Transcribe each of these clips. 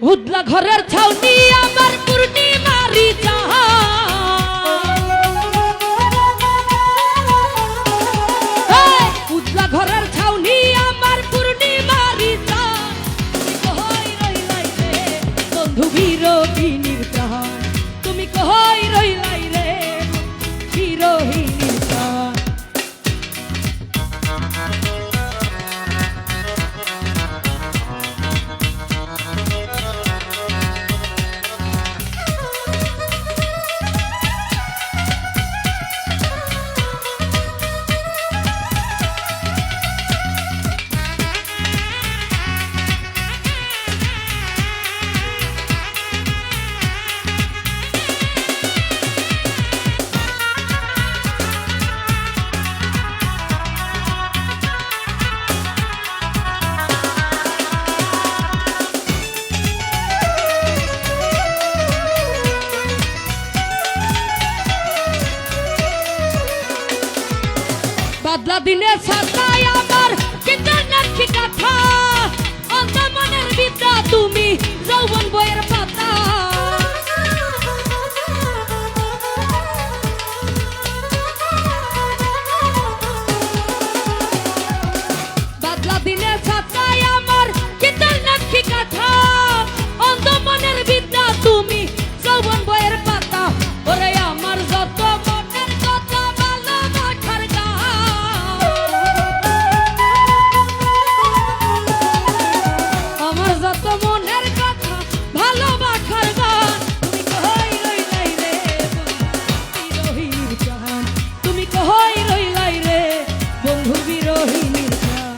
উদলা ঘরের ছাউনি আমার পূর্ণিমারি উদলা ঘরের ছাউনি আমার পূর্ণিমারি কই রইলাই রে বন্ধু বিরোহিনীর প্রাণ তুমি কই রইলাই রে বিরোহিনীর প্রাণ বাদলা দিনে সাজায় আমার চিন্তার নাকি কথা অন্ত মনের বিদ্যা তুমি যৌবন বইয়ের পাতা বাদলা দিনে সাজায় আমার চিন্তার নাকি কথা অন্ত মনের বিদ্যা তুমি যৌবন বইয়ের পাতা ওরে আমার যত মনের কথা ভালোবাসার আমার যত মনের কথা ভালোবাসার গান তুমি কই রইলাই রে বন্ধু বিরোহিনীর প্রাণ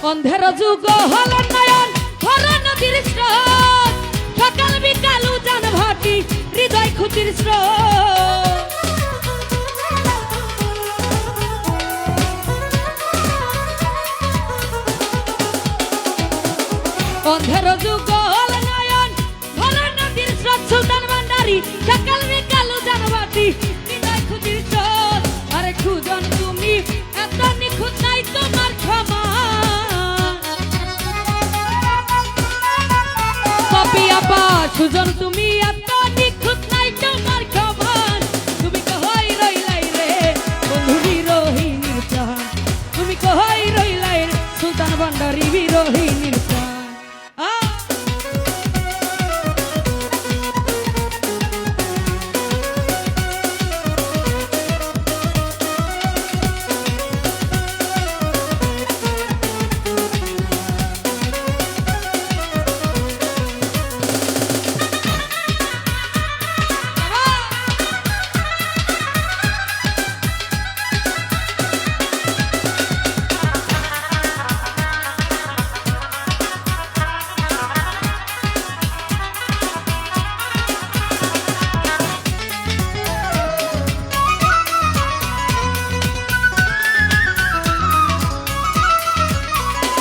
অন্ধের যুগ হল নয়ন হর নদীর স্রোত সকাল বিকাল উজান ভাটি হৃদয় খুঁটির স্রোত অন্ধের যুগ হল নয়ন হর নদীর স্রোত সুলতান ভান্ডারী সকাল বিকাল উজান ভাটি হৃদয় খুঁটির স্রোত আরে খুঁজন তুমি এত নিখুঁত নাই তোমার ক্ষমা সুজন তুমি এত নিখুঁত নাই তোমার খবর তুমি কই রইলাই রে বন্ধু বিরোহিনীর প্রাণ তুমি কই রইলাই রে সুলতান ভান্ডারী বিরোহিনীর প্রাণ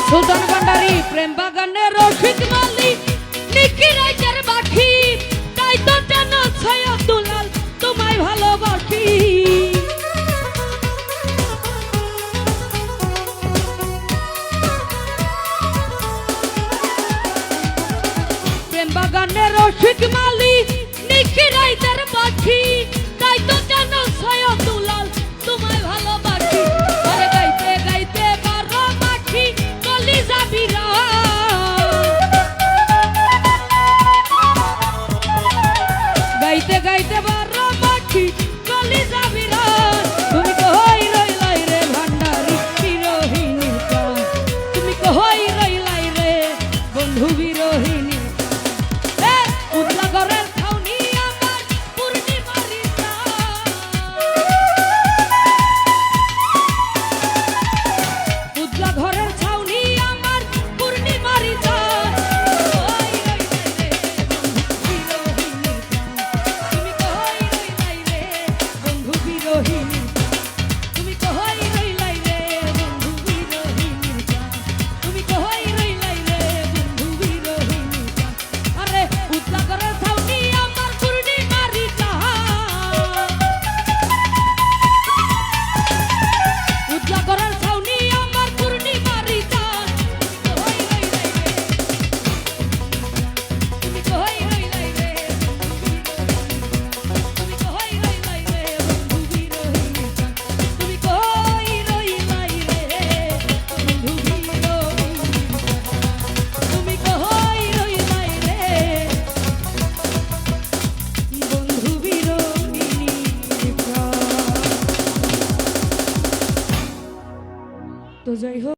সুলতান ভান্ডারী প্রেম বাগানের রসিক মালিক নিকি রাইতের বাকি তাই তো জান সৈয়দ দুলাল তোমায় ভালোবাসি প্রেম বাগানের রসিক মালিক নিকি রাইতের বাকি তাই তো জান সৈয়দ দুলাল তোমায় ভালোবাসি আরে গাইতে গাইতে বারো মাখি কলি যাবি গাইতে গাইতে বারো মাখি কলি যাবি তুমি কই রইলাই রে ভান্ডারী বিরোহিনীর প্রাণ তুমি কই রইলাই রে বন্ধু বিরোহিনীর উদলা ঘরের তো যাই হোক